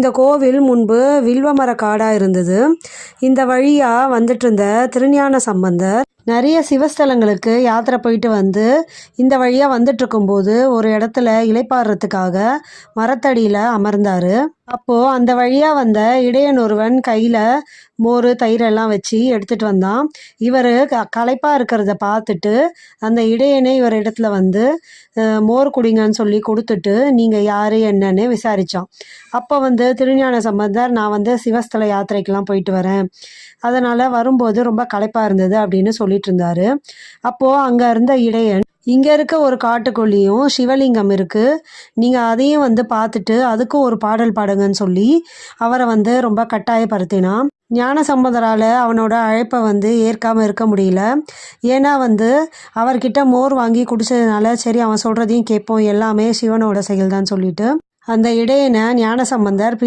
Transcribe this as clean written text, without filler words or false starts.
இந்த கோவில் முன்பு வில்வமர காடாக இருந்தது. இந்த வழியாக வந்துட்டு இருந்த திருஞான சம்பந்தர் நிறைய சிவஸ்தலங்களுக்கு யாத்திரை போயிட்டு வந்து இந்த வழியாக வந்துட்டு இருக்கும்போது ஒரு இடத்துல இளைப்பாறுறதுக்காக மரத்தடியில் அமர்ந்தார். அப்போது அந்த வழியாக வந்த இடையன் ஒருவன் கையில் மோர் தயிரெல்லாம் வச்சு எடுத்துகிட்டு வந்தான். இவர் களைப்பாக இருக்கிறத பார்த்துட்டு அந்த இடையனே இவர் இடத்துல வந்து மோர் குடிங்கன்னு சொல்லி கொடுத்துட்டு நீங்கள் யார் என்னன்னு விசாரித்தான். அப்போ வந்து திருஞான சம்பந்தர், நான் வந்து சிவஸ்தல யாத்திரைக்கெல்லாம் போயிட்டு வரேன், அதனால் வரும்போது ரொம்ப களைப்பாக இருந்தது அப்படின்னு சொல்லிட்டு இருந்தார். அப்போது அங்கே இருந்த இடையன், இங்கே இருக்க ஒரு காட்டுக்குள்ளேயும் சிவலிங்கம் இருக்குது, நீங்கள் அதையும் வந்து பார்த்துட்டு அதுக்கும் ஒரு பாடல் பாடுங்கன்னு சொல்லி அவரை வந்து ரொம்ப கட்டாயப்படுத்தினான். ஞான சம்பந்தரால் அவனோட அழைப்பை வந்து ஏற்காமல் இருக்க முடியல. ஏன்னா வந்து அவர்கிட்ட மோர் வாங்கி குடித்ததுனால சரி அவன் சொல்கிறதையும் கேட்போம், எல்லாமே சிவனோட செயல் தான் சொல்லிட்டு அந்த இடையனை ஞான சம்பந்தர்